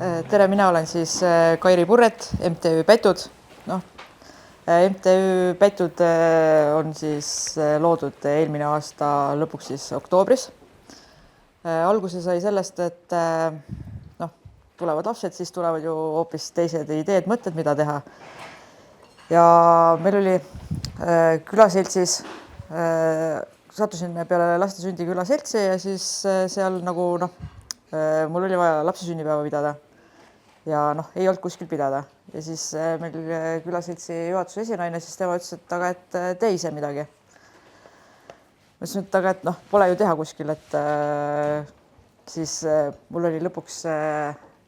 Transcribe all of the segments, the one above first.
Tere, mina olen siis Kairi Purret, MTÜ Pätud. MTÜ Pätud on siis loodud eelmine aasta lõpuks siis oktoobris. Alguse sai sellest, et tulevad lapsed, siis tulevad ju hoopis teised ideed, mõtted, mida teha. Ja meil oli külaseltsis, sattusin peale laste sündi külaseltsi ja siis seal nagu mul oli vaja lapse sünnipäeva pidada ja ei olnud kuskil pidada. Ja siis meil külaseltsi juhatuse esinaine, siis tema ütles, et aga et tee ise midagi. Ma ütlesin, et aga et pole ju teha kuskil, et siis mul oli lõpuks,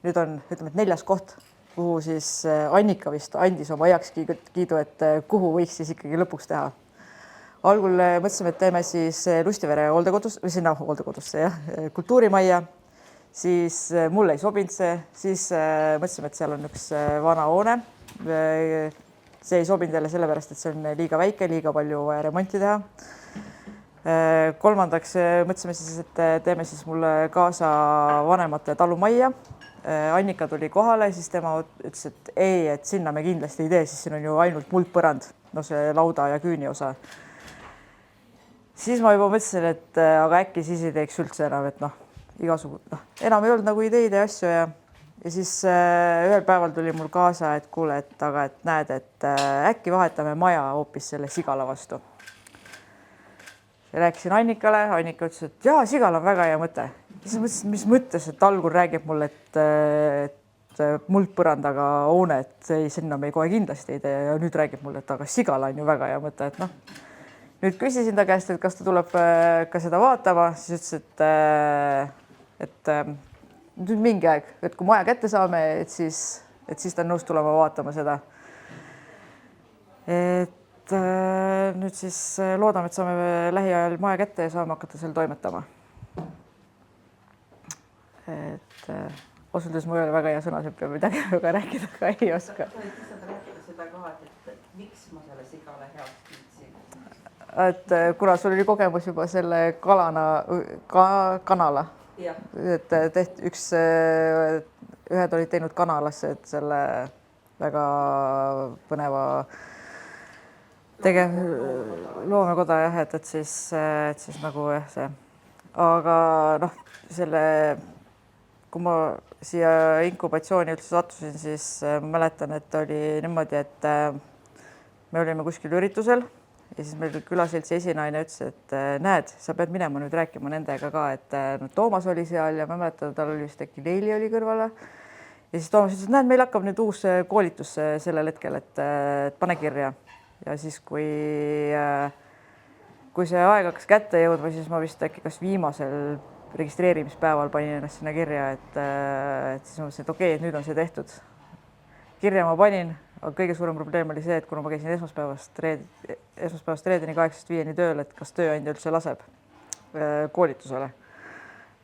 nüüd on ütleme, et 4. koht, kuhu siis Annika vist andis oma heakskiidu, et kuhu võiks siis ikkagi lõpuks teha. Algul mõtlesime, et teeme siis Lustivere hooldekodus või sinna hooldekodusse, kultuurimajja. Siis mulle ei sobinud see, siis mõtlesime, et seal on üks vana hoone. See ei sobinud jälle sellepärast, et see on liiga väike, liiga palju vaja remonti teha. Kolmandaks mõtlesime siis, et teeme siis mulle kaasa vanemate talumajja. Annika tuli kohale, siis tema ütles, et ei, et sinna me kindlasti ei tee, siis siin on ju ainult muldpõrand, see lauda ja küüni osa. Siis ma juba mõtlesin, et aga äkki siis ei teeks üldse enam, et enam ei olnud nagu ideid ja asju ja siis ühel päeval tuli mul kaasa, et kuule, et aga et näed, et äkki vahetame maja hoopis selle Sigala vastu. Ja rääkisin Annikale, Annika ütles, et jaa, Sigala on väga hea mõte. Siis mõtlesin, mis mõttes, et algul räägib mulle, et muldpõrandaga hoone, et ei, sinna me kohe kindlasti ei tee ja nüüd räägib mulle, et aga Sigala on ju väga hea mõte, et nüüd küsisin ta käest, et kas ta tuleb ka seda vaatama, siis ütles, et nüüd mingi aeg, et kui maja kätte saame, et siis ta on nõus tulema vaatama seda. Et nüüd siis loodame, et saame lähiajal maja kätte ja saame hakata seal toimetama. Et osutudes mul ei ole väga hea sõna, see peab midagi väga rääkida, aga ei oska. Seda ka, et miks ma selle Sigale heaks kiitsin? Et kuna sul oli kogemus juba selle kanala, et ühed olid teinud kanalasse, et selle väga põneva loomekoda jah, et siis nagu jah, see. Aga kui ma siia inkubatsiooni üldse sattusin, siis ma mäletan, et oli niimoodi, et me olime kuskil üritusel ja siis meil külaseltsi esinaine ütles, et näed, sa pead minema nüüd rääkima nendega ka, et Toomas oli seal ja ma mäletan, tal oli vist äkki Leili oli kõrvale. Ja siis Toomas ütles, et näed, meil hakkab nüüd uus koolitus sellel hetkel, et pane kirja. Ja siis, kui see aeg hakkas kätte jõudma, siis ma vist äkki kas viimasel registreerimispäeval panin ennast sinna kirja, et siis ma mõtlesin, et okei, et nüüd on see tehtud. Kirja ma panin. Aga kõige suurem probleem oli see, et kuna ma käisin esmaspäevast reedeni 8-5 tööl, et kas tööandja üldse laseb koolitusele.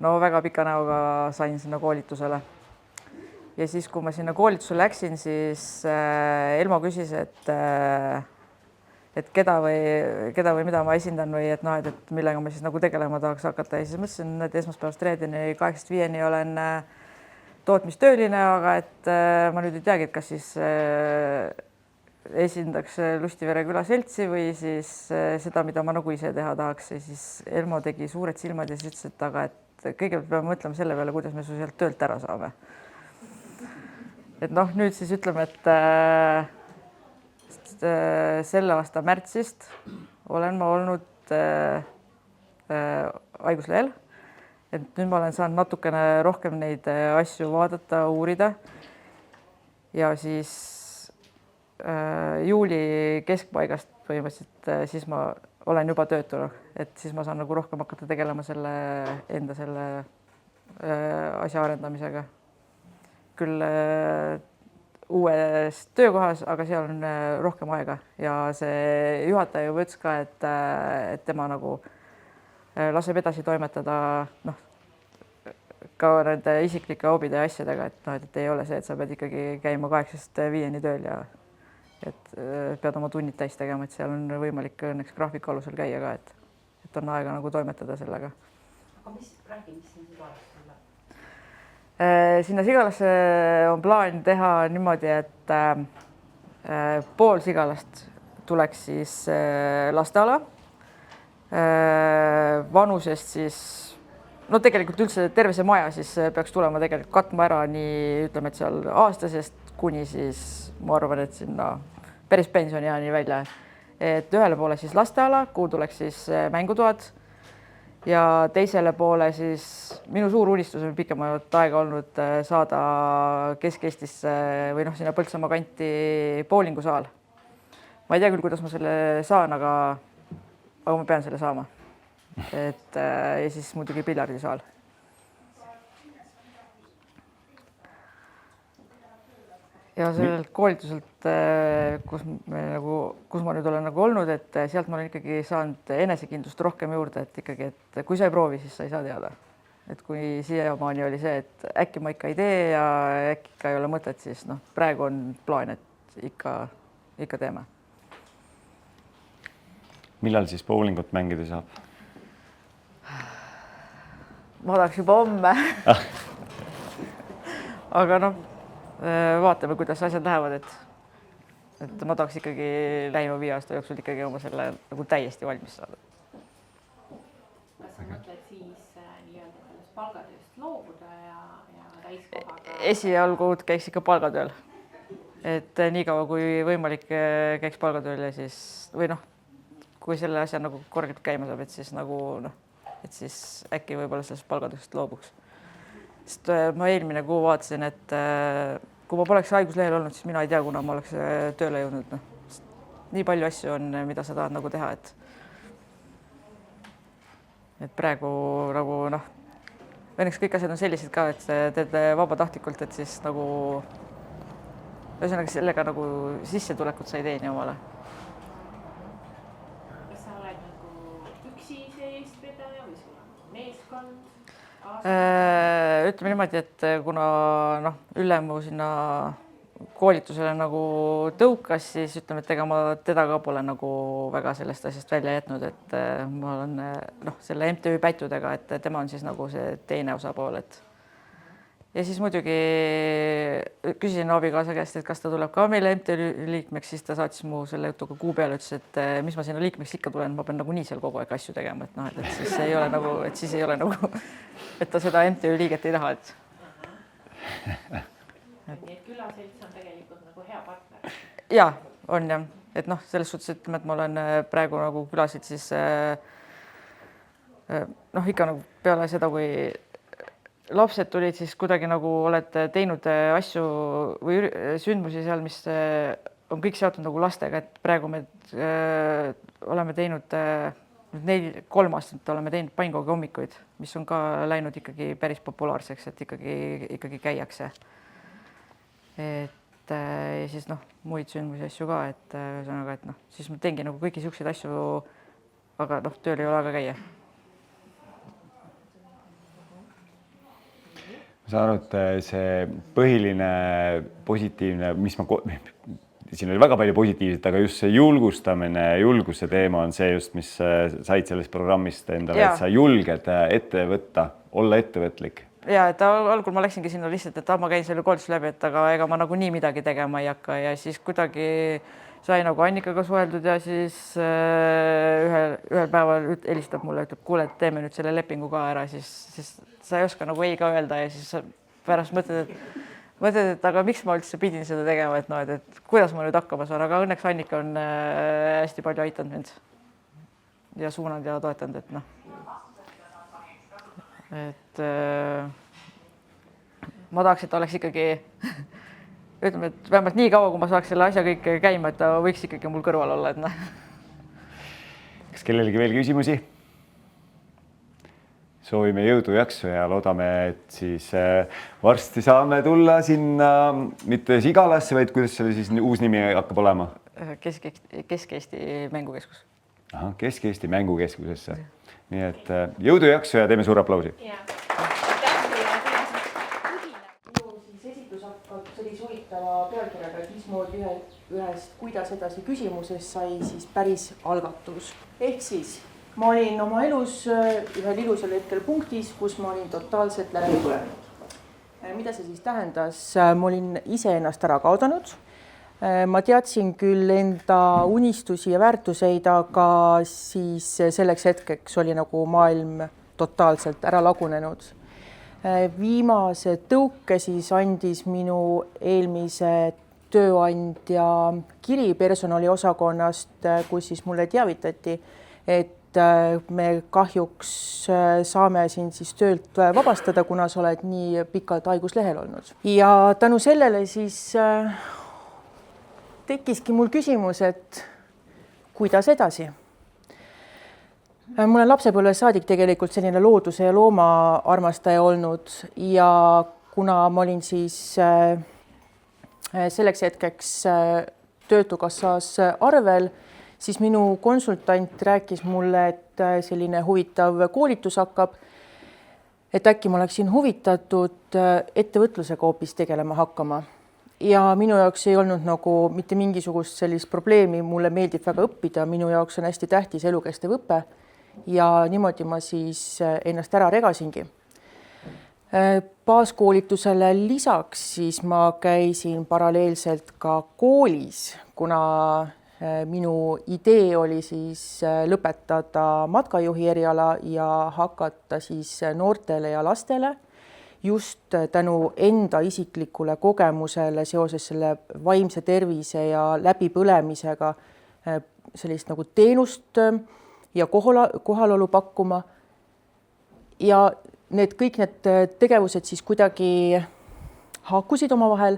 No väga pika näoga sain sinna koolitusele. Ja siis, kui ma sinna koolitusele läksin, siis Elmo küsis, et keda või mida ma esindan või et millega ma siis nagu tegelema tahaks hakata. Ja siis mõtlesin, et esmaspäevast reedeni 8-5 olen tootmistööline, aga et ma nüüd ei teagi, et kas siis esindaks Lustivere külaseltsi või siis seda, mida ma nagu ise teha tahaks. Ja siis Elmo tegi suured silmad ja siis ütles, et aga et kõigepealt peame mõtlema selle peale, kuidas me su sealt töölt ära saame. Et nüüd siis ütleme, et selle aasta märtsist olen ma olnud haiguslehel. Et nüüd ma olen saanud natukene rohkem neid asju vaadata, uurida ja siis juuli keskpaigast põhimõtteliselt siis ma olen juba töötanud, et siis ma saan nagu rohkem hakata tegelema selle asja arendamisega. Küll uues töökohas, aga seal on rohkem aega ja see juhataja juba ütles ka, et tema nagu laseb edasi toimetada ka nende isiklike hobide ja asjadega, et ei ole see, et sa pead ikkagi käima 8-5 tööl ja et pead oma tunnid täis tegema, et seal on võimalik õnneks graafiku alusel käia ka, et on aega nagu toimetada sellega. Aga räägi, mis siin Sigalas sulle? Sinna Sigalasse on plaan teha niimoodi, et pool Sigalast tuleks siis lasteala. Vanusest siis, no tegelikult üldse terve see maja siis peaks tulema tegelikult katma ära nii, ütleme, et seal aastasest kuni siis ma arvan, et sinna päris pensionieani välja. Et ühele poole siis lasteala, kuhu tuleks siis mängutoad ja teisele poole siis minu suur unistus on pikemat aega olnud saada Kesk-Eestisse või noh, sinna Põltsamaa kanti bowlingusaal. Ma ei tea küll, kuidas ma selle saan, aga ma pean selle saama. Et ja siis muidugi piljardisaal. Ja sellelt koolituselt, kus ma nüüd olen nagu olnud, et sealt ma olen ikkagi saanud enesekindlust rohkem juurde, et ikkagi, et kui sa ei proovi, siis sa ei saa teada. Et kui siiamaani oli see, et äkki ma ikka ei tee ja äkki ikka ei ole mõtet, siis noh, praegu on plaan, et ikka teeme. Millal siis bowlingut mängida saab? Ma tahaks juba homme. Aga noh, vaatame, kuidas asjad lähevad, et ma tahaks ikkagi lähima 5 aasta jooksul ikkagi oma selle nagu täiesti valmis saada. Kas sa mõtled siis nii-öelda sellest palgatööst loobuda ja täiskohaga? Esialgu käiks ikka palgatööl. Et nii kaua, kui võimalik käiks palgatööl ja siis, või noh, kui selle asja nagu korralikult käima saab, et siis nagu noh, et siis äkki võib-olla sellest palgatööst loobuks. Sest ma eelmine kuu vaatasin, et kui ma poleks haiguslehel olnud, siis mina ei tea, kuna ma oleks tööle jõudnud. No. Nii palju asju on, mida sa tahad nagu teha, et praegu nagu noh, õnneks kõik asjad on sellised ka, et teed vabatahtlikult, et siis nagu ühesõnaga sellega nagu sissetulekut sa ei teeni omale. Kas sa oled nagu üksi see eestvedaja või sul on meeskond? Ütleme niimoodi, et kuna noh, Üllemu sinna koolitusele nagu tõukas, siis ütleme, et ega ma teda ka pole nagu väga sellest asjast välja jätnud, et ma olen noh, selle MTÜ Pätudega, et tema on siis nagu see teine osapool, et ja siis muidugi küsisin abikaasa käest, et kas ta tuleb ka meile MTÜ liikmeks, siis ta saatis mu selle jutuga kuu peale, ütles, et mis ma sinna liikmeks ikka tulen, ma pean nagu nii seal kogu aeg asju tegema, et noh, et siis ei ole nagu, et ta seda MTÜ liiget ei taha, et. Nii et külaselts on tegelikult nagu hea partner. Ja, on jah, et noh, selles suhtes, et ma olen praegu nagu külasid siis noh, ikka nagu peale seda, kui lapsed tulid, siis kuidagi nagu olete teinud asju või sündmusi seal, mis on kõik seotud nagu lastega, et praegu me oleme teinud 3 aastat oleme teinud Painkogi hommikuid, mis on ka läinud ikkagi päris populaarseks, et ikkagi käiakse. Et ja siis noh, muid sündmusi asju ka, et ühesõnaga, et noh, siis ma teengi nagu kõiki siukseid asju, aga noh, tööl ei ole aga käia. Ma saan aru, et see põhiline positiivne, mis siin oli väga palju positiivset, aga just see julgustamine, julguse teema on see just, mis said sellest programmist endale, et sa julged ette võtta, olla ettevõtlik. Ja, et algul ma läksingi sinna lihtsalt, et ma käin selle koolituse läbi, et aga ega ma nagu nii midagi tegema ei hakka ja siis kuidagi sai nagu Annikaga suheldud ja siis ühel päeval helistab mulle, ütleb, kuule, et teeme nüüd selle lepingu ka ära, siis sa ei oska nagu ei ka öelda ja siis pärast mõtled, et aga miks ma üldse pidin seda tegema, et noh, et kuidas ma nüüd hakkama saan, aga õnneks Annika on hästi palju aitanud mind ja suunanud ja toetanud, et noh. Et ma tahaks, et oleks ikkagi ütleme, et vähemalt nii kaua, kui ma saaks selle asja kõik käima, et ta võiks ikkagi mul kõrval olla, et noh. Kas kellelegi veel küsimusi? Soovime jõudu jaksu ja loodame, et siis varsti saame tulla sinna mitte Sigalasse, vaid kuidas selle siis uus nimi hakkab olema? Kesk-Eesti mängukeskus. Aha, Kesk-Eesti mängukeskusesse. Nii et jõudu jaksu ja teeme suur aplausi. Esitus hakkab sellise huvitava pealkirjaga, et mismoodi ühest kuidas edasi küsimuses sai siis päris algatus. Ehk siis ma olin oma elus ühel ilusal hetkel punktis, kus ma olin totaalselt läbi põlenud. mida see siis tähendas? Ma olin iseennast ära kaotanud. Ma teadsin küll enda unistusi ja väärtuseid, aga siis selleks hetkeks oli nagu maailm totaalselt ära lagunenud. Viimase tõuke siis andis minu eelmise tööandja kiri personaliosakonnast, kus siis mulle teavitati, et me kahjuks saame sind siis töölt vabastada, kuna sa oled nii pikalt haiguslehel olnud. Ja tänu sellele siis tekkiski mul küsimus, et kuidas edasi? Ma olen lapsepõlvest saadik tegelikult selline looduse ja looma armastaja olnud ja kuna ma olin siis selleks hetkeks Töötukassas arvel, siis minu konsultant rääkis mulle, et selline huvitav koolitus hakkab, et äkki ma oleksin huvitatud ettevõtlusega hoopis tegelema hakkama. Ja minu jaoks ei olnud nagu mitte mingisugust sellist probleemi, mulle meeldib väga õppida, minu jaoks on hästi tähtis elukestev õpe ja niimoodi ma siis ennast ära regasingi. Baaskoolitusele lisaks siis ma käisin paralleelselt ka koolis, kuna minu idee oli siis lõpetada matkajuhi eriala ja hakata siis noortele ja lastele just tänu enda isiklikule kogemusele seoses selle vaimse tervise ja läbipõlemisega sellist nagu teenust ja kohalolu pakkuma. Ja kõik need tegevused siis kuidagi haakusid omavahel.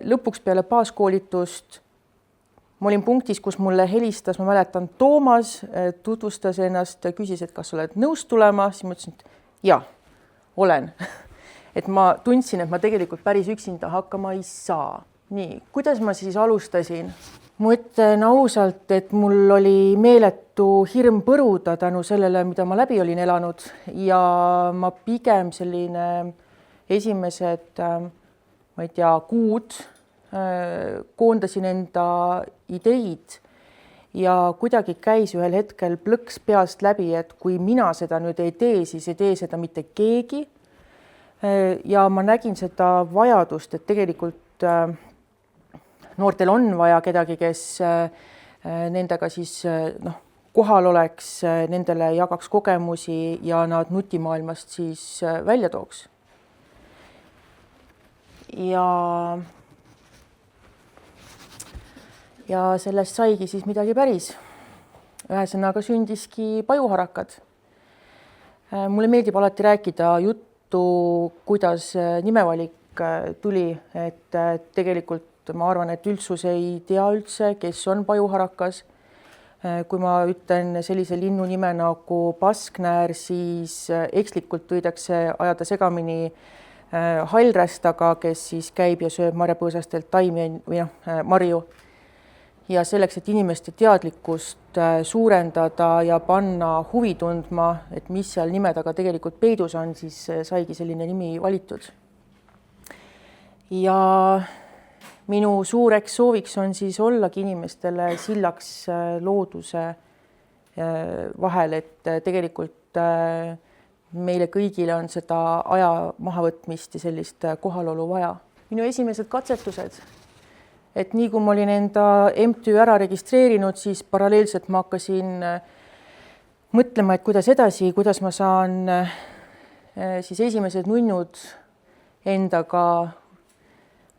Lõpuks peale baaskoolitust ma olin punktis, kus mulle helistas, ma mäletan, Toomas tutvustas ennast, küsis, et kas oled nõus tulema, siis ma ütlesin, et jaa, olen. Et ma tundsin, et ma tegelikult päris üksinda hakkama ei saa. Nii, kuidas ma siis alustasin? Ma ütlen ausalt, et mul oli meeletu hirm põruda tänu sellele, mida ma läbi olin elanud ja ma pigem selline esimesed, ma ei tea, kuud koondasin enda ideid ja kuidagi käis ühel hetkel plõks peast läbi, et kui mina seda nüüd ei tee, siis ei tee seda mitte keegi. Ja ma nägin seda vajadust, et tegelikult noortel on vaja kedagi, kes nendega siis kohal oleks, nendele jagaks kogemusi ja nad nutimaailmast siis välja tooks. Ja sellest saigi siis midagi päris. Ühesõnaga sündiski Pajuharakad. Mulle meeldib alati rääkida juttu, kuidas nimevalik tuli, et tegelikult ma arvan, et üldsus ei tea üldse, kes on Pajuharakas. Kui ma ütlen sellise linnu nime nagu pasknäär, siis ekslikult võidakse ajada segamini hallrästaga, kes siis käib ja sööb marjapõõsastelt taimi või marju. Ja selleks, et inimeste teadlikkust suurendada ja panna huvi tundma, et mis seal nime taga tegelikult peidus on, siis saigi selline nimi valitud. Ja minu suureks sooviks on siis ollagi inimestele sillaks looduse vahel, et tegelikult meile kõigile on seda aja mahavõtmist ja sellist kohalolu vaja. Minu esimesed katsetused. Et nii kui ma olin enda MTÜ ära registreerinud, siis paralleelselt ma hakkasin mõtlema, et kuidas edasi, kuidas ma saan siis esimesed nunnud endaga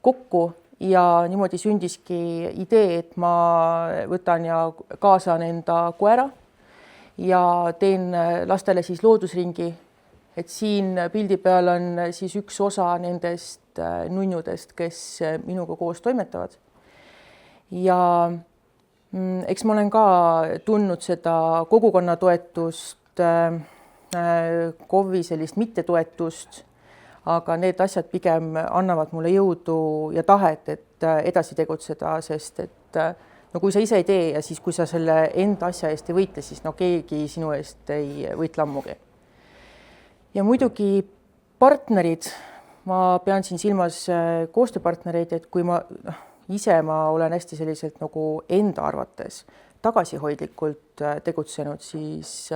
kokku ja niimoodi sündiski idee, et ma võtan ja kaasan enda koera ja teen lastele siis loodusringi, et siin pildi peal on siis üks osa nendest nunnudest, kes minuga koos toimetavad. Ja eks ma olen ka tundnud seda kogukonna toetust, KOV-i sellist mittetoetust, aga need asjad pigem annavad mulle jõudu ja tahet, et edasi tegutseda, sest et no kui sa ise ei tee ja siis kui sa selle enda asja eest ei võitle, siis keegi sinu eest ei võitle ammugi. Ja muidugi partnerid, ma pean siin silmas koostööpartnereid, et kui ma olen hästi selliselt nagu enda arvates tagasihoidlikult tegutsenud, siis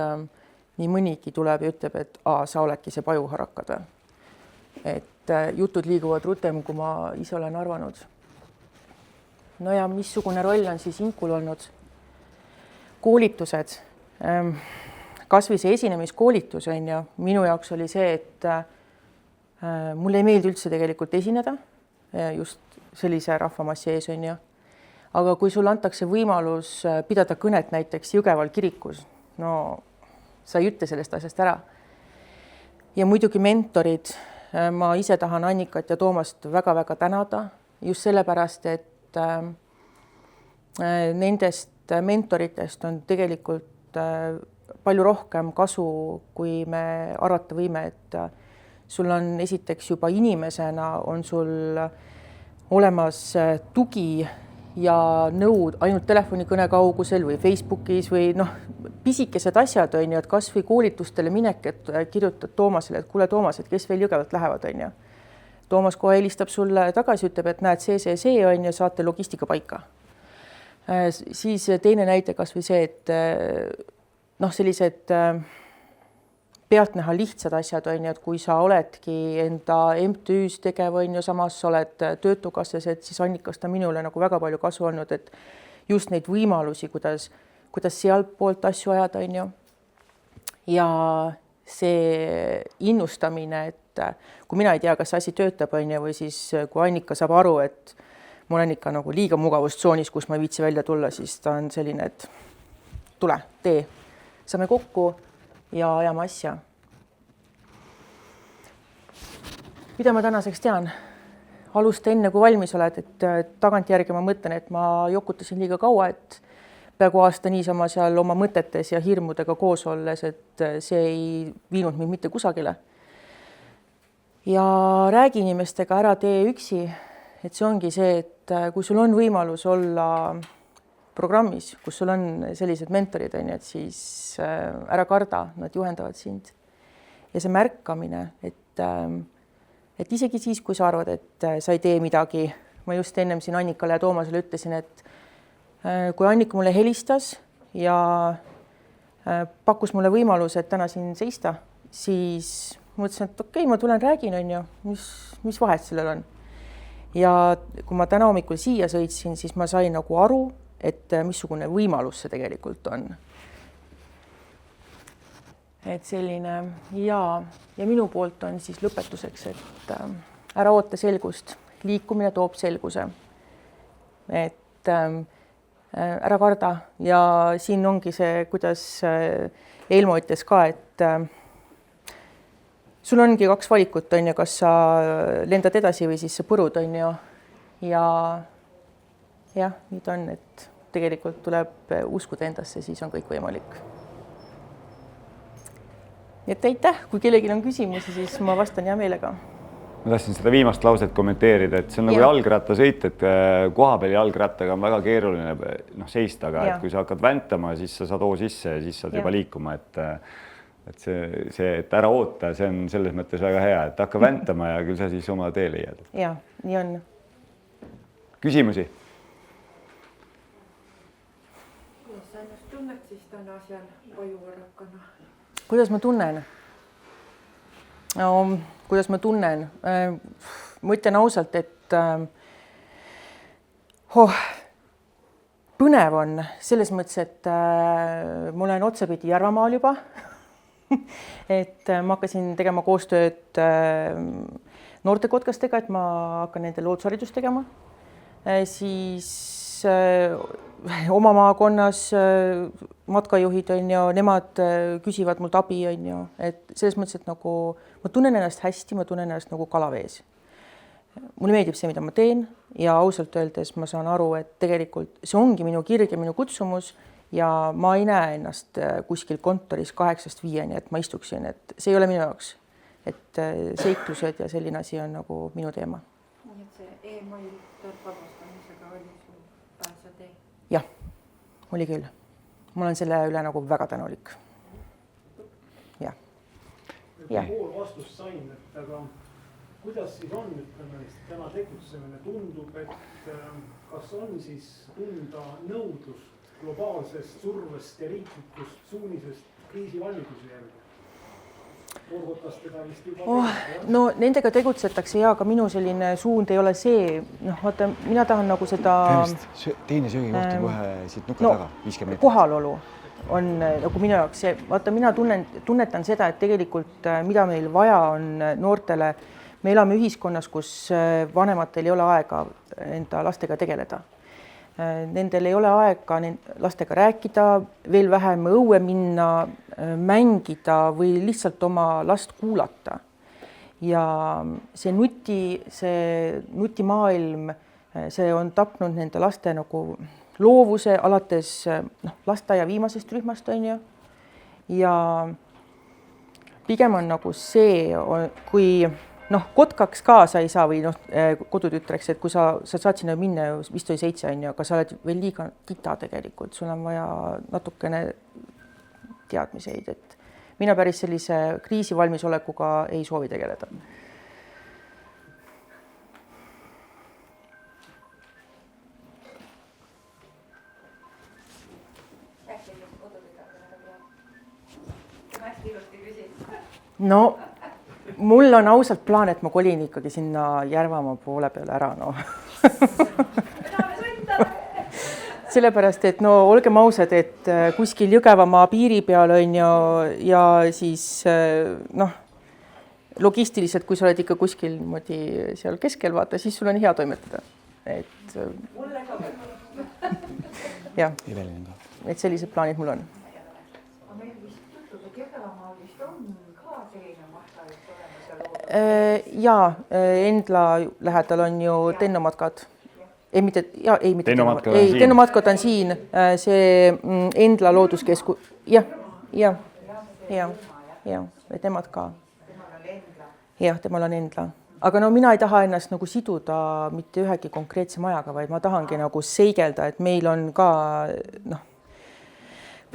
nii mõnigi tuleb ja ütleb, et sa oledki see Pajuharakad. et jutud liiguvad rutem, kui ma ise olen arvanud. No ja missugune roll on siis Inkul olnud? Koolitused, kas või see esinemiskoolitus on ju, minu jaoks oli see, et mulle ei meeldi üldse tegelikult esineda just sellise rahvamassi ees on ju. Aga kui sulle antakse võimalus pidada kõnet näiteks Jõgeval kirikus, no sa ei ütle sellest asjast ära. Ja muidugi mentorid, ma ise tahan Annikat ja Toomast väga-väga tänada just sellepärast, et nendest mentoritest on tegelikult palju rohkem kasu, kui me arvata võime, et sul on esiteks juba inimesena on sul olemas tugi ja nõud ainult telefonikõne kaugusel või Facebookis või pisikesed asjad on ju, et kas või koolitustele minek, et kirjutad Toomasele, et kuule Toomas, et kes veel Jõgevalt lähevad on ju. Toomas kohe helistab sulle tagasi, ütleb, et näed, see on ja saate logistika paika. Siis teine näite kas või see, et sellised pealtnäha lihtsad asjad on ju, et kui sa oledki enda MTÜs tegev on ju, samas sa oled töötukassas, et siis Annikast on minule nagu väga palju kasu olnud, et just neid võimalusi, kuidas sealt poolt asju ajada on ju. Ja see innustamine, et kui mina ei tea, kas asi töötab on ju, või siis kui Annika saab aru, et ma olen ikka nagu liiga mugavustsoonis, kus ma ei viitsi välja tulla, siis ta on selline, et tule, tee. Saame kokku ja ajame asja. Mida ma tänaseks tean? Alusta enne, kui valmis oled, et tagantjärgi ma mõtlen, et ma jokutasin liiga kaua, et peaaegu aasta niisama seal oma mõtetes ja hirmudega koos olles, et see ei viinud mind mitte kusagile. Ja räägi inimestega, ära tee üksi, et see ongi see, et kui sul on võimalus olla programmis, kus sul on sellised mentorid, on ju, et siis ära karda, nad juhendavad sind. Ja see märkamine, et isegi siis, kui sa arvad, et sa ei tee midagi, ma just ennem siin Annikale ja Toomasele ütlesin, et kui Annika mulle helistas ja pakkus mulle võimaluse, et täna siin seista, siis mõtlesin, et okei, ma tulen räägin, on ju, mis vahet sellel on. Ja kui ma täna hommikul siia sõitsin, siis ma sain nagu aru, et missugune võimalus see tegelikult on. Et selline ja minu poolt on siis lõpetuseks, et ära oota selgust, liikumine toob selguse. Et ära karda ja siin ongi see, kuidas Elmo ütles ka, et sul ongi kaks valikut, on ju, kas sa lendad edasi või siis sa põrud, on ju. Ja jah, nii ta on, et tegelikult tuleb uskuda endasse, siis on kõik võimalik. Et aitäh, kui kellelgi on küsimusi, siis ma vastan hea meelega. Ma tahtsin seda viimast lauset kommenteerida, et see on nagu jalgrattasõit, et kohapeali jalgrattaga on väga keeruline seista, aga et kui sa hakkad väntama, siis sa saad hoo sisse ja siis saad juba liikuma, et see, et ära oota, see on selles mõttes väga hea, et hakka väntama ja küll sa siis oma tee leiad. Ja, nii on. Küsimusi? Kuidas sa ennast tunned siis täna seal Pajuvarrakana? Kuidas ma tunnen? No, kuidas ma tunnen? Ma ütlen ausalt, et põnev on selles mõttes, et ma olen otsapidi Järvamaal juba. Et ma hakkasin tegema koostööd noortekotkastega, et ma hakkan nende loodusharidust tegema. Siis oma maakonnas matkajuhid on ju, nemad küsivad mult abi on ju, et selles mõttes, et nagu ma tunnen ennast hästi, ma tunnen ennast nagu kalavees. Mulle meeldib see, mida ma teen ja ausalt öeldes ma saan aru, et tegelikult see ongi minu kirg ja minu kutsumus ja ma ei näe ennast kuskil kontoris 8–5, et ma istuksin, et see ei ole minu jaoks, et seiklused ja selline asi on nagu minu teema. Nii et see e-mailt vabastamisega oli sul pääsetee? Jah, oli küll. Ma olen selle üle nagu väga tänulik. Jah. Pool vastust sain, et aga kuidas siis on, ütleme, täna tegutsemine tundub, et kas on siis tunda nõudlust globaalsest survest ja riiklikust suunisest kriisivalmiduse järgi? turgutast teda vist juba no nendega tegutsetakse ja ka minu selline suund ei ole see, noh, vaata, mina tahan nagu seda teine söögikoht on kohe siit nuka taga, 50 meetrit. Kohalolu on nagu minu jaoks see, vaata, mina tunnetan seda, et tegelikult mida meil vaja on noortele, me elame ühiskonnas, kus vanematel ei ole aega enda lastega tegeleda. Nendel ei ole aega lastega rääkida, veel vähem õue minna, mängida või lihtsalt oma last kuulata. Ja see nutimaailm, see on tapnud nende laste nagu loovuse alates lasteaia viimasest rühmast, on ju. Ja pigem on nagu see, kui kotkaks ka sa ei saa või kodutütreks, et kui sa saad sinna minna, vist oli 7, on ju, aga sa oled veel liiga kita tegelikult, sul on vaja natukene teadmiseid, et mina päris sellise kriisivalmisolekuga ei soovi tegeleda. No mul on ausalt plaan, et ma kolin ikkagi sinna Järvamaa poole peale ära, sellepärast, et olgem ausad, et kuskil Jõgevamaa piiri peal on ju ja siis logistiliselt, kui sa oled ikka kuskil niimoodi seal keskel, vaata, siis sul on hea toimetada. Et jah, et sellised plaanid mul on. Ja Endla lähedal on ju Tennomatkad. Tennomatkad on siin, see Endla looduskeskus. Ja, et nemad ka. Jah, temal on Endla. Aga mina ei taha ennast nagu siduda mitte ühegi konkreetse majaga, vaid ma tahangi nagu seigelda, et meil on ka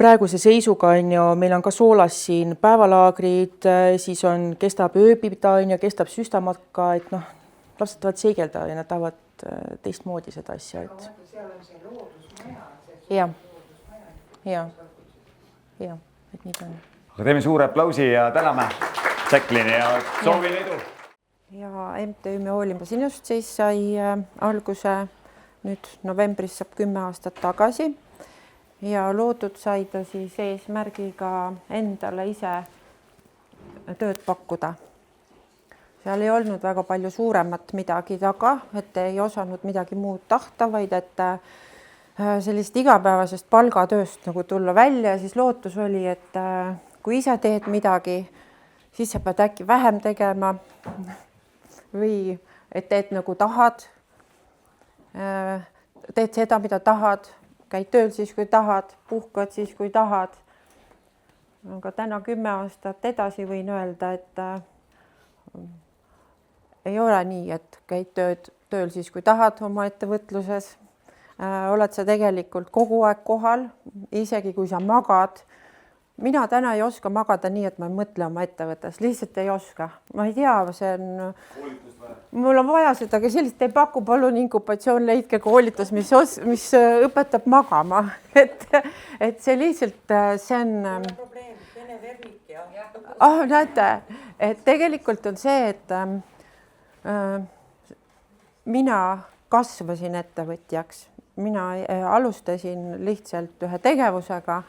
praeguse seisuga on ju, meil on ka Soolas siin päevalaagrid, siis kestab ööbida, on ju, kestab süstamatka, et lapsed tahavad seigelda ja nad tahavad teistmoodi seda asja. Seal on see loodusmaja. Ja, et nii ta on. Aga teeme suure aplausi ja täname Jacqueline'i ja soovin edu. Ja MTÜ Me hoolime sinust siis sai alguse nüüd novembris saab 10 aastat tagasi. Ja loodud sai ta siis eesmärgiga endale ise tööd pakkuda. Seal ei olnud väga palju suuremat midagi taga, et ei osanud midagi muud tahta, vaid et sellist igapäevasest palgatööst nagu tulla välja, siis lootus oli, et kui ise teed midagi, siis sa pead äkki vähem tegema või et teed nagu tahad, teed seda, mida tahad, käid tööl siis, kui tahad, puhkad siis, kui tahad. Aga täna 10 aastat edasi võin öelda, et ei ole nii, et käid tööl siis, kui tahad oma ettevõtluses. Oled sa tegelikult kogu aeg kohal, isegi kui sa magad. Mina täna ei oska magada nii, et ma ei mõtle oma ettevõttes, lihtsalt ei oska. Ma ei tea, see on... Mul on vaja seda, aga sellist ei paku, palun inkubatsioon, leidke koolitus, mis õpetab magama. Et see lihtsalt, see on... Probleem, vene vernik ja... Näete, et tegelikult on see, et mina kasvasin ettevõtjaks. Mina alustasin lihtsalt ühe tegevusega,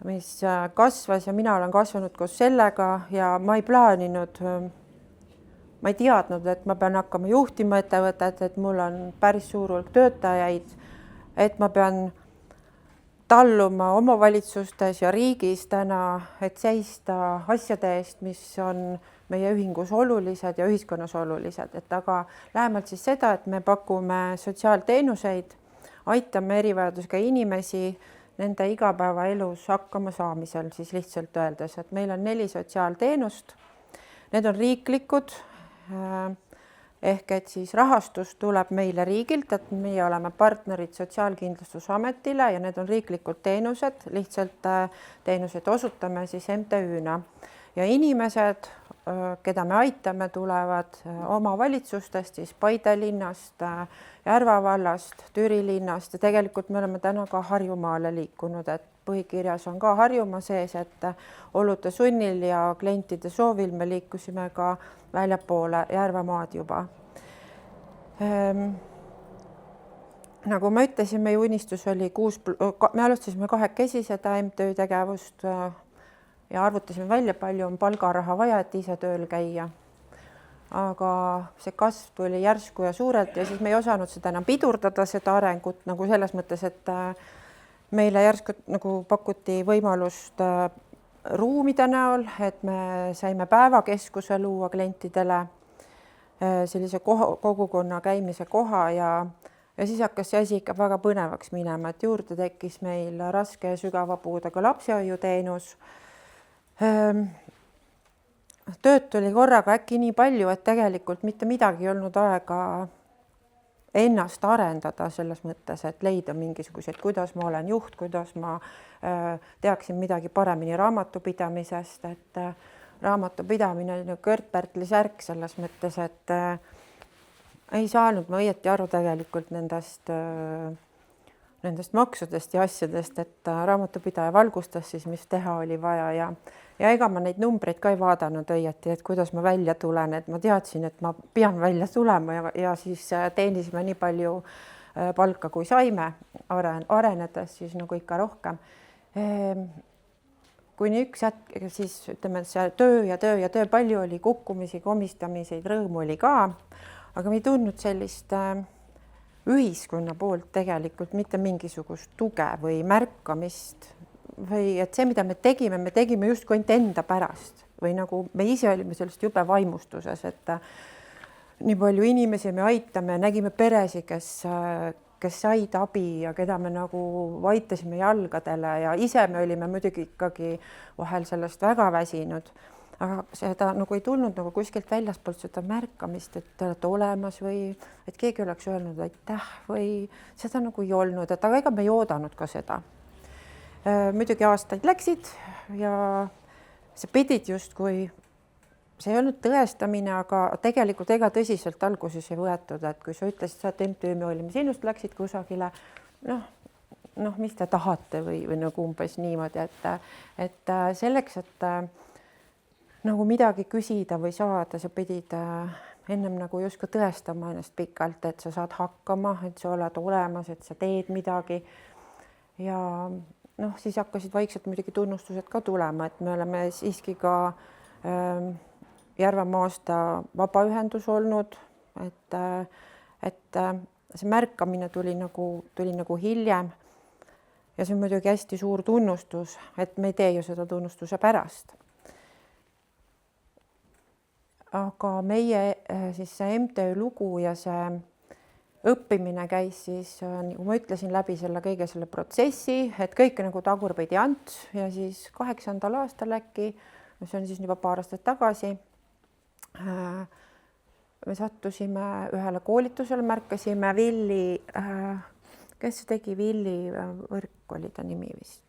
mis kasvas ja mina olen kasvanud koos sellega ja ma ei plaaninud, ma ei teadnud, et ma pean hakkama juhtima ettevõtet, et mul on päris suur hulk töötajaid, et ma pean talluma omavalitsustes ja riigis täna, et seista asjade eest, mis on meie ühingus olulised ja ühiskonnas olulised. Et aga lähemalt siis seda, et me pakume sotsiaalteenuseid, aitame erivajadusega inimesi nende igapäevaelus hakkama saamisel, siis lihtsalt öeldes, et meil on 4 sotsiaalteenust. Need on riiklikud, ehk et siis rahastus tuleb meile riigilt, et meie oleme partnerid Sotsiaalkindlustusametile ja need on riiklikud teenused, lihtsalt teenused osutame siis MTÜ-na. Ja inimesed, keda me aitame, tulevad omavalitsustest, siis Paide linnast, Järva vallast, Türi linnast ja tegelikult me oleme täna ka Harjumaale liikunud, et põhikirjas on ka Harjumaa sees, et olude sunnil ja klientide soovil me liikusime ka väljapoole Järvamaad juba. Nagu ma ütlesin, meie unistus oli me alustasime 2 seda MTÜ tegevust ja arvutasime välja, palju on palgaraha vaja, et ise tööl käia. Aga see kasv tuli järsku ja suurelt ja siis me ei osanud seda enam pidurdada, seda arengut nagu selles mõttes, et meile järsku nagu pakuti võimalust ruumide näol, et me saime päevakeskuse luua klientidele sellise kogukonna käimise koha ja siis hakkas see asi ikka väga põnevaks minema, et juurde tekkis meil raske ja sügava puudega lapsehoiuteenus. Tööd tuli korraga äkki nii palju, et tegelikult mitte midagi ei olnud aega ennast arendada selles mõttes, et leida mingisuguseid, kuidas ma olen juht, kuidas ma teaksin midagi paremini raamatupidamisest, et raamatupidamine on Kört-Pärtli särk selles mõttes, et ei saanud ma õieti aru tegelikult nendest maksudest ja asjadest, et raamatupidaja valgustas siis, mis teha oli vaja ja ega ma neid numbreid ka ei vaadanud õieti, et kuidas ma välja tulen, et ma teadsin, et ma pean välja tulema ja siis teenisime nii palju palka, kui saime arenedes siis nagu ikka rohkem. Kuni üks hetk, siis ütleme, et see töö, palju oli kukkumisi, komistamiseid, rõõmu oli ka, aga me ei tundnud sellist ühiskonna poolt tegelikult mitte mingisugust tuge või märkamist või et see, mida me tegime justkui ainult enda pärast või nagu me ise olime sellest jube vaimustuses, et nii palju inimesi me aitame, nägime peresid, kes said abi ja keda me nagu aitasime jalgadele ja ise me olime muidugi ikkagi vahel sellest väga väsinud, aga seda nagu ei tulnud nagu kuskilt väljaspoolt seda märkamist, et te olete olemas või et keegi oleks öelnud aitäh või seda nagu ei olnud, et aga ega me ei oodanud ka seda. Muidugi aastaid läksid ja see pidid justkui, see ei olnud tõestamine, aga tegelikult ega tõsiselt alguses ei võetud, et kui sa ütlesid, sa MTÜ me olime sinust, läksid kusagile, noh, mis te tahate või nagu umbes niimoodi, et selleks, et nagu midagi küsida või saada, sa pidid ennem nagu justkui tõestama ennast pikalt, et sa saad hakkama, et sa oled olemas, et sa teed midagi ja noh, siis hakkasid vaikselt muidugi tunnustused ka tulema, et me oleme siiski ka Järvamaa aasta vabaühendus olnud, et see märkamine tuli nagu hiljem ja see on muidugi hästi suur tunnustus, et me ei tee ju seda tunnustuse pärast. Aga meie siis see MTÜ lugu ja see õppimine käis siis, nagu ma ütlesin, läbi kõige selle protsessi, et kõike nagu tagurpidi ants ja siis 8. aastal äkki, see on siis juba paar aastat tagasi, me sattusime ühele koolitusele, märkasime Villi, kes tegi Villi Võrk oli ta nimi vist.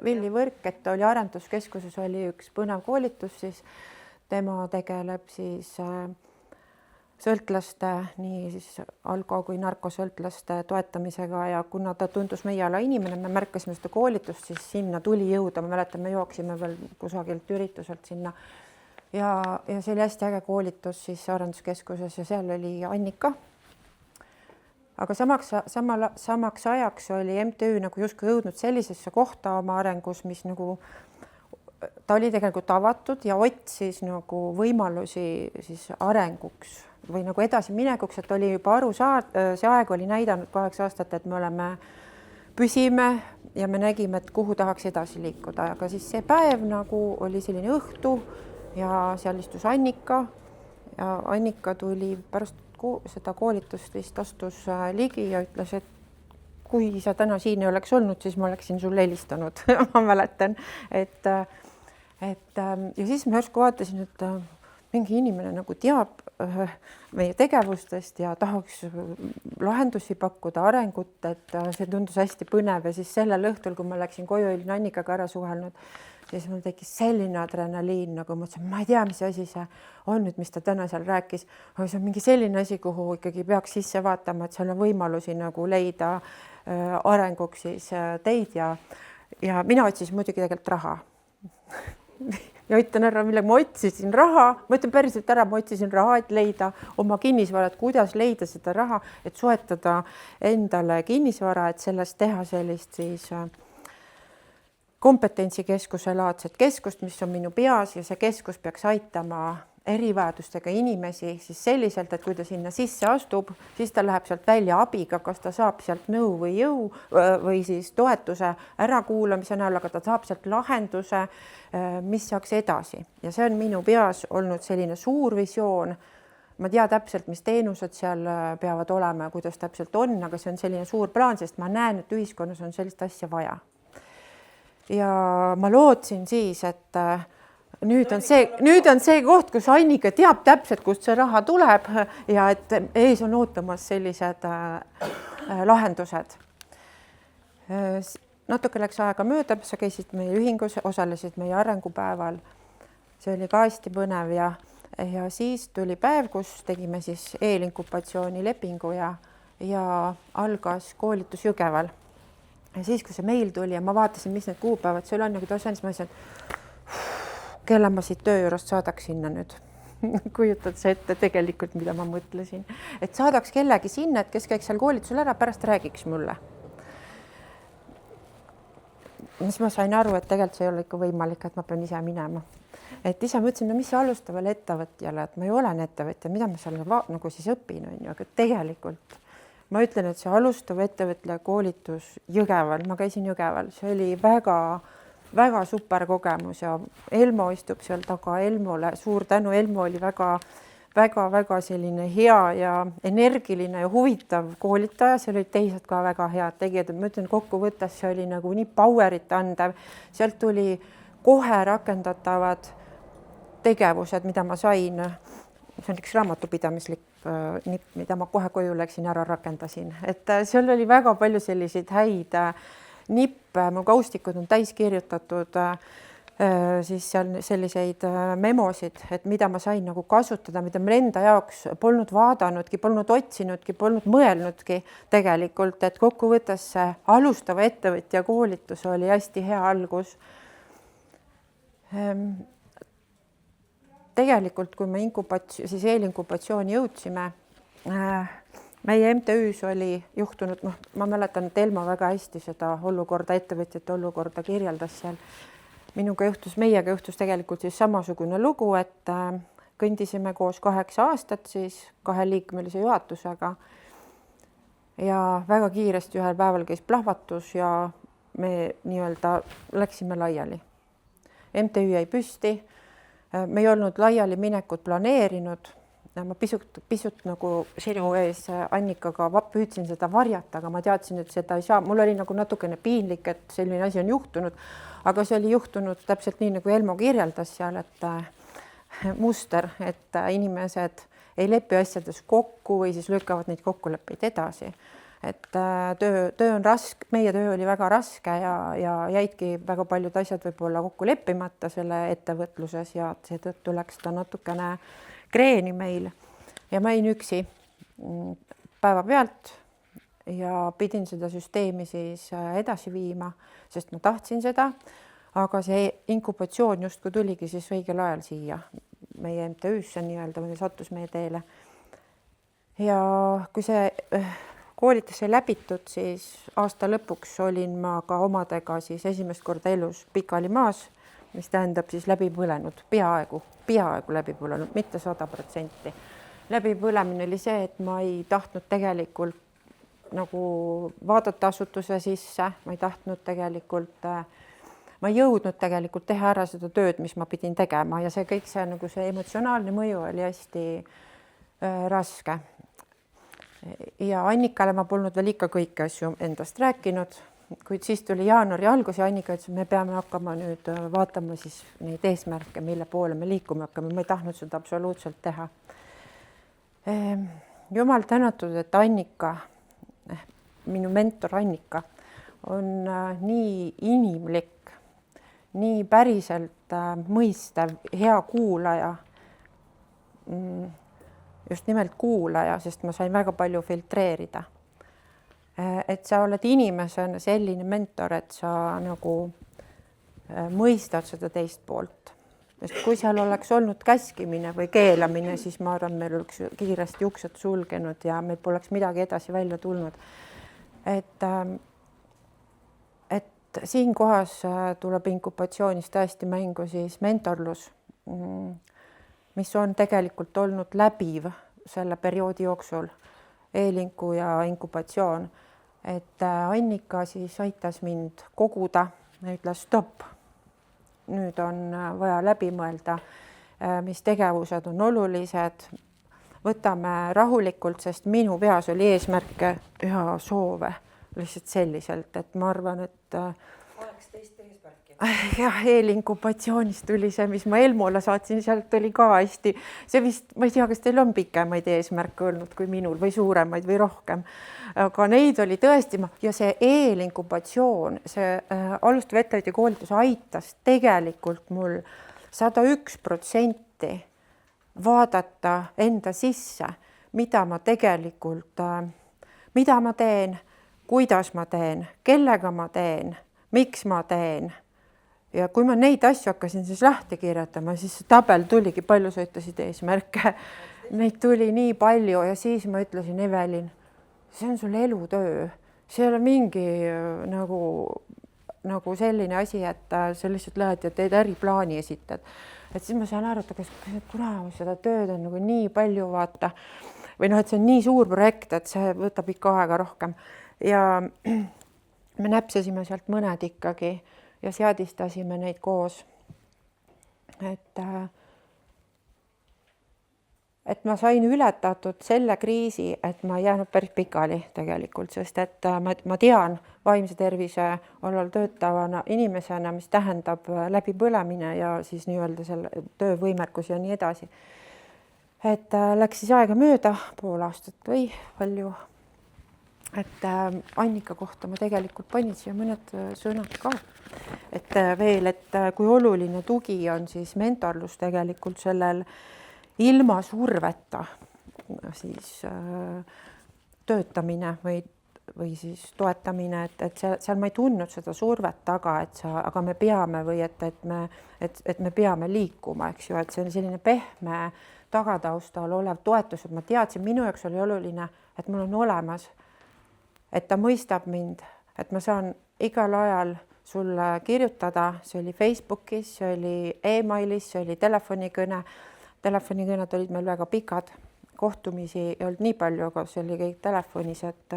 Villi Võrk, et oli arenduskeskuses oli üks põnev koolitus, siis tema tegeleb siis sõltlaste, nii siis alko- kui narkosõltlaste toetamisega ja kuna ta tundus meie ala inimene, me märkasime seda koolitust, siis sinna tuli jõuda, ma mäletan, me jooksime veel kusagilt ürituselt sinna ja see oli hästi äge koolitus siis arenduskeskuses ja seal oli Annika. Aga samaks ajaks oli MTÜ nagu justkui jõudnud sellisesse kohta oma arengus, mis nagu ta oli tegelikult avatud ja otsis nagu võimalusi siis arenguks või nagu edasiminekuks, et oli juba aru saada, see aeg oli näidanud 8 aastat, et me püsime ja me nägime, et kuhu tahaks edasi liikuda, aga siis see päev nagu oli selline õhtu ja seal istus Annika ja Annika tuli pärast seda koolitust vist astus ligi ja ütles, et kui sa täna siin ei oleks olnud, siis ma oleksin sulle helistanud ma mäletan, ja siis ma järsku vaatasin, et mingi inimene nagu teab meie tegevustest ja tahaks lahendusi pakkuda, arengut, et see tundus hästi põnev ja siis sellel õhtul, kui ma läksin koju, olin Annikaga ära suhelnud, siis mul tekkis selline adrenaliin, nagu mõtlesin, ma ei tea, mis asi see on nüüd, mis ta täna seal rääkis, aga see on mingi selline asi, kuhu ikkagi peaks sisse vaatama, et seal on võimalusi nagu leida arenguks siis teid ja ja mina otsisin muidugi tegelikult raha. Ja ütlen ära, millega ma otsisin raha, ma ütlen päriselt ära, ma otsisin raha, et leida oma kinnisvara, et kuidas leida seda raha, et soetada endale kinnisvara, et sellest teha sellist siis kompetentsikeskuse laadset keskust, mis on minu peas ja see keskus peaks aitama erivajadustega inimesi siis selliselt, et kui ta sinna sisse astub, siis ta läheb sealt välja abiga, kas ta saab sealt nõu või jõu või siis toetuse ärakuulamise näol, aga ta saab sealt lahenduse, mis saaks edasi. Ja see on minu peas olnud selline suur visioon. Ma tea täpselt, mis teenused seal peavad olema ja kuidas täpselt on, aga see on selline suur plaan, sest ma näen, et ühiskonnas on sellist asja vaja. Ja ma lootsin siis, et nüüd on see koht, kus Annika teab täpselt, kust see raha tuleb ja et ees on ootamas sellised lahendused. Natuke läks aega mööda, sa käisid meie ühingus, osalesid meie arengupäeval. See oli ka hästi põnev ja siis tuli päev, kus tegime siis eelinkubatsiooni lepingu ja algas koolitus Jõgeval. Ja siis, kui see meil tuli ja ma vaatasin, mis need kuupäevad seal on ja kui ta osales, ma ütlesin, kelle ma siit töö juurest saadaks sinna nüüd. Kujutad sa ette tegelikult, mida ma mõtlesin. Et saadaks kellegi sinna, et kes käiks seal koolitusel ära, pärast räägiks mulle. Mis ma sain aru, et tegelikult see ei ole ikka võimalik, et ma pean ise minema. Et ise mõtlesin, no mis see alustavale ettevõtjale, et ma ei olen ettevõtja, mida ma seal nagu siis õpin, on ju, aga tegelikult ma ütlen, et see alustav ettevõtja koolitus Jõgeval, ma käisin Jõgeval, see oli väga super kogemus ja Elmo istub seal taga. Elmole suur tänu, Elmo oli väga selline hea ja energiline ja huvitav koolitaja, seal olid teised ka väga head tegijad. Ma ütlen, kokkuvõttes see oli nagu nii powerit andev, sealt tuli kohe rakendatavad tegevused, mida ma sain. See on üks raamatupidamislik nipp, mida ma kohe koju läksin ära rakendasin. Et seal oli väga palju selliseid häid nippe, mu kaustikud on täis kirjutatud siis seal selliseid memosid, et mida ma sain nagu kasutada, mida ma enda jaoks polnud vaadanudki, polnud otsinudki, polnud mõelnudki tegelikult, et kokkuvõttes see alustava ettevõtja koolitus oli hästi hea algus. Tegelikult, kui me eelinkubatsiooni jõudsime, meie MTÜs oli juhtunud, ma mäletan, et Elmo väga hästi seda olukorda, ettevõtjate olukorda kirjeldas seal. Meiega juhtus tegelikult siis samasugune lugu, et kõndisime koos 8 aastat siis 2-liikmelise juhatusega ja väga kiiresti ühel päeval käis plahvatus ja me nii-öelda läksime laiali. MTÜ jäi püsti. Me ei olnud laiali minekut planeerinud. Ma pisut nagu sinu ees Annikaga püüdsin seda varjata, aga ma teadsin, et seda ei saa. Mul oli nagu natukene piinlik, et selline asi on juhtunud, aga see oli juhtunud täpselt nii, nagu Elmo kirjeldas seal, et muster, et inimesed ei lepi asjades kokku või siis lükkavad neid kokkuleppeid edasi. Et töö on raske, meie töö oli väga raske ja jäidki väga paljud asjad võib-olla kokku leppimata selle ettevõtluses ja seetõttu läks ta natukene kreeni meil ja ma jäin üksi päevapealt ja pidin seda süsteemi siis edasi viima, sest ma tahtsin seda, aga see inkubatsioon justkui tuligi siis õigel ajal siia meie MTÜ-sse nii-öelda, või sattus meie teele. Ja kui see koolitus sai läbitud, siis aasta lõpuks olin ma ka omadega siis esimest korda elus pikali maas, mis tähendab siis läbipõlenud, peaaegu läbipõlenud, mitte 100%. Läbipõlemine oli see, et ma ei tahtnud tegelikult nagu vaadata asutuse sisse, ma ei tahtnud tegelikult, ma ei jõudnud tegelikult teha ära seda tööd, mis ma pidin tegema ja see kõik see, nagu see emotsionaalne mõju oli hästi raske. Ja Annikale ma polnud veel ikka kõiki asju endast rääkinud, kuid siis tuli jaanuari algus ja Annika ütles, et me peame hakkama nüüd vaatama siis neid eesmärke, mille poole me liikuma hakkame. Ma ei tahtnud seda absoluutselt teha. Jumal tänatud, et Annika, minu mentor Annika, on nii inimlik, nii päriselt mõistev, hea kuulaja, just nimelt kuulaja, sest ma sain väga palju filtreerida. et sa oled inimesena selline mentor, et sa nagu mõistad seda teist poolt. Sest kui seal oleks olnud käskimine või keelamine, siis ma arvan, meil oleks kiiresti uksed sulgenud ja meil poleks midagi edasi välja tulnud. Et siin kohas tuleb inkubatsioonis tõesti mängu siis mentorlus, mis on tegelikult olnud läbiv selle perioodi jooksul, e-linku ja inkubatsioon. Et Annika siis aitas mind koguda, ütles stopp. Nüüd on vaja läbi mõelda, mis tegevused on olulised. Võtame rahulikult, sest minu peas oli eesmärke ja soove lihtsalt selliselt, et ma arvan, et 18 eesmärki. Jah, eelinkubatsioonist tuli see, mis ma Elmole saatsin, sealt oli ka hästi. See vist, ma ei tea, kas teil on pikemaid eesmärke olnud kui minul või suuremaid või rohkem. Aga neid oli tõesti ja see eelinkubatsioon, see alustav ettevõtja koolitus aitas tegelikult mul 101% vaadata enda sisse, mida ma tegelikult, mida ma teen, kuidas ma teen, kellega ma teen, miks ma teen. Ja kui ma neid asju hakkasin siis lahti kirjutama, siis tabel tuligi, palju sa ütlesid eesmärke. Neid tuli nii palju ja siis ma ütlesin, Evelin, see on sul elutöö. See ei ole mingi nagu selline asi, et sa lihtsalt lähed ja teed äriplaani esitad. Et siis ma saan aru, et kuna seda tööd on nagu nii palju vaata. Või et see on nii suur projekt, et see võtab ikka aega rohkem. Ja me näpsasime sealt mõned ikkagi ja seadistasime neid koos. Et ma sain ületatud selle kriisi, et ma ei jäänud päris pikali tegelikult, sest et ma tean vaimse tervise alal töötavana inimesena, mis tähendab läbipõlemine ja siis nii-öelda selle töövõimekus ja nii edasi. Et läks siis aega mööda, pool aastat või palju. Et Annika kohta ma tegelikult panin siia mõned sõnad ka. Et veel, et kui oluline tugi on siis mentorlus tegelikult sellel ilma surveta siis töötamine või siis toetamine, et seal ma ei tundnud seda survet taga, aga me peame või et me peame liikuma, eks ju, et see on selline pehme tagataustal olev toetus, et ma teadsin, minu jaoks oli oluline, et mul on olemas, et ta mõistab mind, et ma saan igal ajal sulle kirjutada, see oli Facebookis, see oli e-mailis, see oli telefonikõne. Telefonikõned olid meil väga pikad, kohtumisi ei olnud nii palju, aga see oli kõik telefonis, et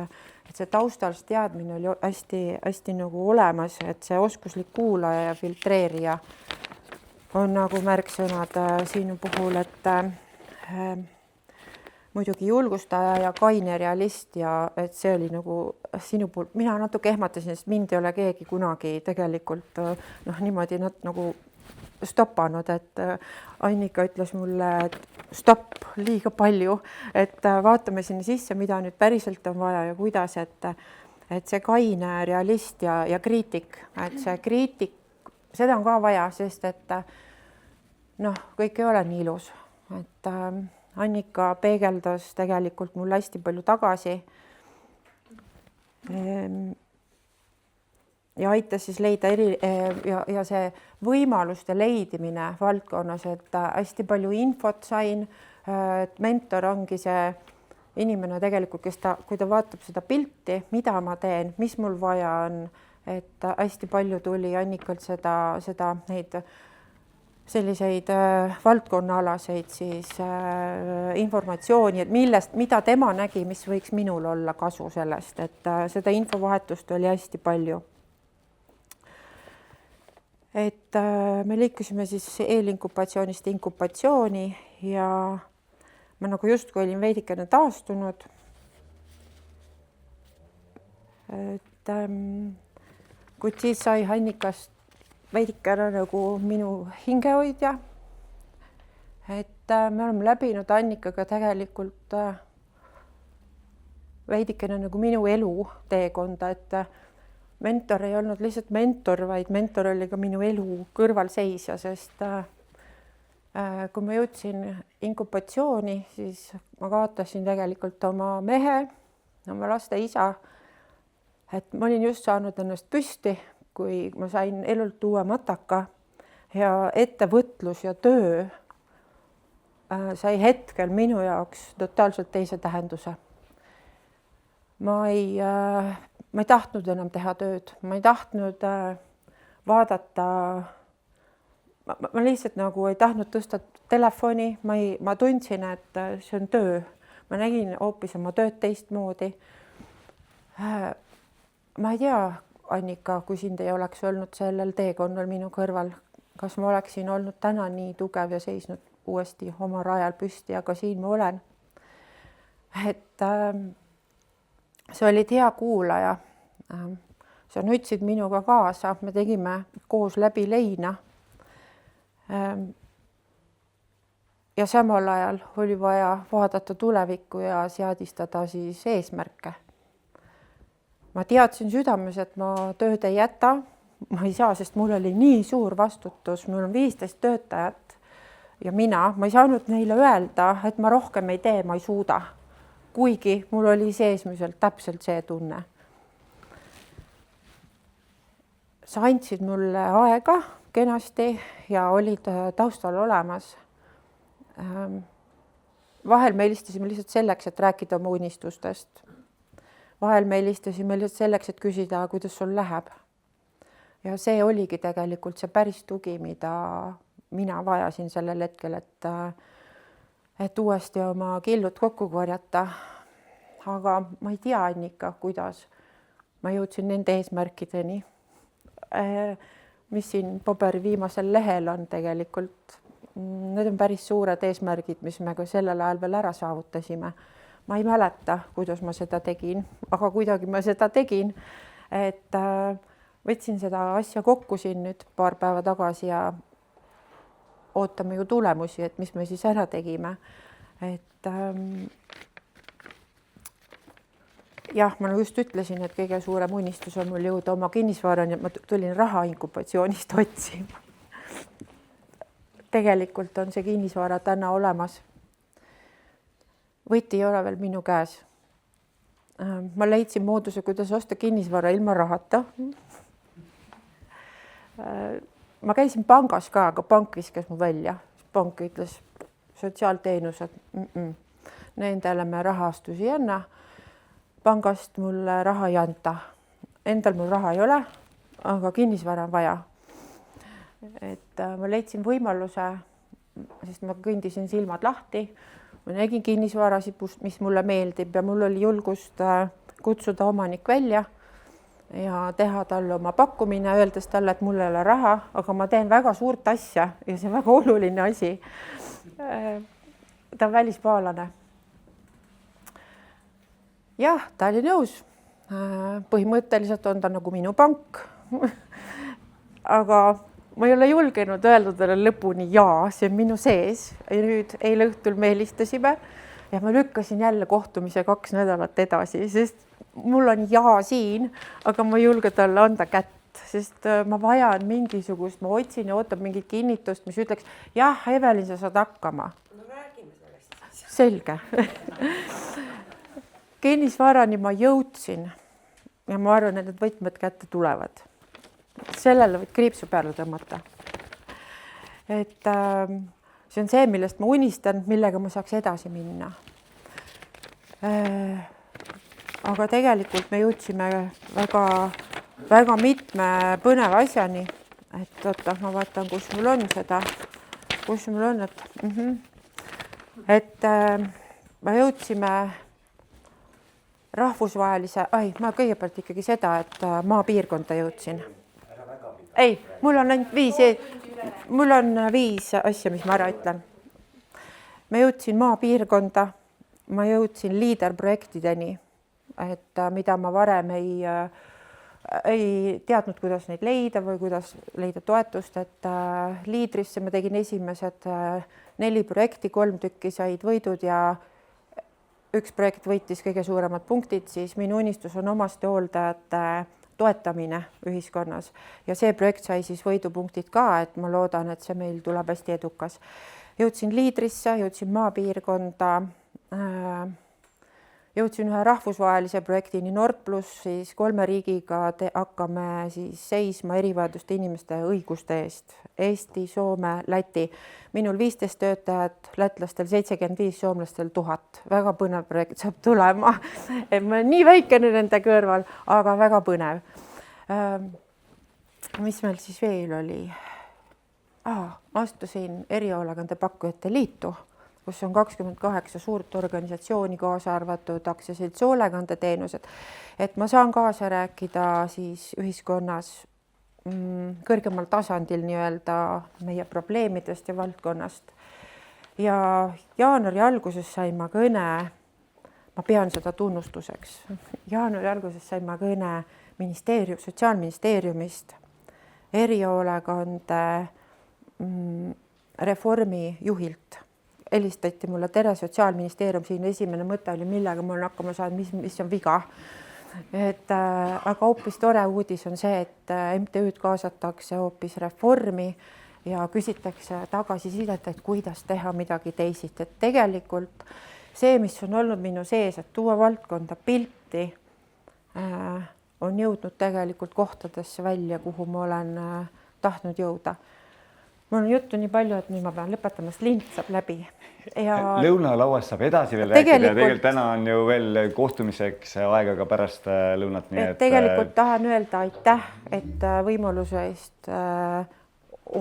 see taustals teadmine oli hästi nagu olemas, et see oskuslik kuulaja ja filtreerija on nagu märksõnad sinu puhul, et muidugi julgustaja ja kaine realist ja et see oli nagu sinu puhul, mina natuke ehmatasin, sest mind ei ole keegi kunagi tegelikult niimoodi nagu stoppanud, et Annika ütles mulle, et stopp, liiga palju, et vaatame sinna sisse, mida nüüd päriselt on vaja ja kuidas, et see kaine realist ja kriitik, et see kriitik, seda on ka vaja, sest et kõik ei ole nii ilus, et Annika peegeldas tegelikult mulle hästi palju tagasi ja aitas siis leida ja see võimaluste leidimine valdkonnas, et hästi palju infot sain, et mentor ongi see inimene tegelikult, kui ta vaatab seda pilti, mida ma teen, mis mul vaja on, et hästi palju tuli Annikalt seda neid selliseid valdkonnaalaseid siis informatsiooni, et mida tema nägi, mis võiks minul olla kasu sellest, et seda infovahetust oli hästi palju. Et me liikusime siis eelinkubatsioonist inkubatsiooni ja ma nagu justkui olin veidikene taastunud. Et kuid siis sai Annikast veidikene nagu minu hingehoidja. Et me oleme läbinud Annikaga tegelikult veidikene nagu minu elu teekonda, et mentor ei olnud lihtsalt mentor, vaid mentor oli ka minu elu kõrvalseisja, sest kui ma jõudsin inkubatsiooni, siis ma kaotasin tegelikult oma mehe, oma laste isa et ma olin just saanud ennast püsti, kui ma sain elult uue mataka ja ettevõtlus ja töö sai hetkel minu jaoks totaalselt teise tähenduse. Ma ei tahtnud enam teha tööd, ma ei tahtnud vaadata, ma lihtsalt nagu ei tahtnud tõsta telefoni, ma tundsin, et see on töö. Ma nägin hoopis oma tööd teistmoodi. Ma ei tea, Annika, kui sind ei oleks olnud sellel teekonnal minu kõrval, kas ma oleksin olnud täna nii tugev ja seisnud uuesti oma rajal püsti, aga siin ma olen. Et sa olid hea kuulaja. Sa nutsid minuga kaasa, me tegime koos läbi leina. Ja samal ajal oli vaja vaadata tulevikku ja seadistada siis eesmärke. Ma teadsin südames, et ma tööd ei jäta. Ma ei saa, sest mul oli nii suur vastutus. Mul on 15 töötajat ja ma ei saanud neile öelda, et ma rohkem ei tee, ma ei suuda. Kuigi mul oli seesmiselt täpselt see tunne. Sa andsid mulle aega kenasti ja olid taustal olemas. Vahel me helistasime lihtsalt selleks, et rääkida oma unistustest. Vahel me helistasime lihtsalt selleks, et küsida, kuidas sul läheb. Ja see oligi tegelikult see päris tugi, mida mina vajasin sellel hetkel, et uuesti oma killud kokku korjata. Aga ma ei tea, Annika, kuidas ma jõudsin nende eesmärkideni, mis siin paberi viimasel lehel on tegelikult. Need on päris suured eesmärgid, mis me ka sellel ajal veel ära saavutasime. Ma ei mäleta, kuidas ma seda tegin, aga kuidagi ma seda tegin, et võtsin seda asja kokku siin nüüd paar päeva tagasi ja ootame ju tulemusi, et mis me siis ära tegime. Et jah, ma just ütlesin, et kõige suurem unistus on mul jõuda oma kinnisvarani, et ma tulin raha inkubatsioonist otsima. Tegelikult on see kinnisvara täna olemas. Võti ei ole veel minu käes. Ma leidsin mooduse, kuidas osta kinnisvara ilma rahata. Ma käisin pangas ka, aga pank viskas mu välja. Pank ütles, sotsiaalteenused, nendele me rahastusi ei anna. Pangast mulle raha ei anta. Endal mul raha ei ole, aga kinnisvara on vaja. Et ma leidsin võimaluse, sest ma kõndisin silmad lahti. Ma nägin kinnisvarasid, mis mulle meeldib ja mul oli julgust kutsuda omanik välja ja teha talle oma pakkumine, öeldes talle, et mul ei ole raha, aga ma teen väga suurt asja ja see on väga oluline asi. Ta on välismaalane. Jah, ta oli nõus. Põhimõtteliselt on ta nagu minu pank. Aga ma ei ole julgenud öelda talle lõpuni jaa, see on minu sees. Ja nüüd eile õhtul me helistasime ja ma lükkasin jälle kohtumise 2 nädalat edasi, sest mul on jaa siin, aga ma ei julge talle anda kätt, sest ma vajan mingisugust, ma otsin ja ootan mingit kinnitust, mis ütleks, jah, Evelin, sa saad hakkama. No räägime sellest. Selge. Kinnisvarani ma jõudsin ja ma arvan, et need võtmed kätte tulevad. Sellele võid kriipsu peale tõmmata. Et see on see, millest ma unistan, millega ma saaks edasi minna. Aga tegelikult me jõudsime väga mitme põneva asjani. Et oota, ma vaatan, kus mul on seda. Kus mul on, et me jõudsime rahvusvahelise, ma kõigepealt ikkagi seda, et maapiirkonda jõudsin. Ei, mul on ainult 5 asja, mis ma ära ütlen. Ma jõudsin maapiirkonda, ma jõudsin liiderprojektideni, et mida ma varem ei teadnud, kuidas neid leida või kuidas leida toetust, et liidrisse ma tegin esimesed 4 projekti, 3 tükki said võidud ja 1 projekt võitis kõige suuremad punktid, siis minu unistus on omastehooldajate toetamine ühiskonnas ja see projekt sai siis võidupunktid ka, et ma loodan, et see meil tuleb hästi edukas. Jõudsin liidrisse, jõudsin maapiirkonda jõudsin ühe rahvusvahelise projektini Nord pluss, siis 3 riigiga hakkame siis seisma erivajaduste inimeste õiguste eest. Eesti, Soome, Läti. Minul 15 töötajat, lätlastel 75, soomlastel 1000. Väga põnev projekt saab tulema. Ma olen nii väikene nende kõrval, aga väga põnev. Mis meil siis veel oli? Astusin erihoolekande pakkujate liitu, kus on 28 suurt organisatsiooni, kaasa arvatud aktsiaselts hoolekandeteenused, et ma saan kaasa rääkida siis ühiskonnas kõrgemal tasandil nii-öelda meie probleemidest ja valdkonnast. Ja jaanuari alguses sain ma kõne, ma pean seda tunnustuseks, jaanuari alguses sain ma kõne Sotsiaalministeeriumist, erihoolekande reformi juhilt. Helistati mulle, tere Sotsiaalministeerium, siin esimene mõte oli, millega ma olen hakkama saanud, mis on viga. Aga hoopis tore uudis on see, et MTÜ-d kaasatakse hoopis reformi ja küsitakse tagasisidet, et kuidas teha midagi teisiti. Et tegelikult see, mis on olnud minu sees, et tuua valdkonda pilti, on jõudnud tegelikult kohtadesse välja, kuhu ma olen tahtnud jõuda. Mul on juttu nii palju, et nüüd ma pean lõpetama, sest lint saab läbi. Ja lõunalauas saab edasi veel rääkida ja tegelikult täna on ju veel kohtumiseks aega ka pärast lõunat. Tegelikult tahan öelda aitäh, et võimaluse eest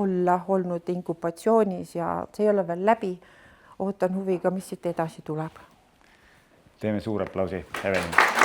olla olnud inkubatsioonis ja see ei ole veel läbi. Ootan huviga, mis siit edasi tuleb. Teeme suur aplausi. Evelin.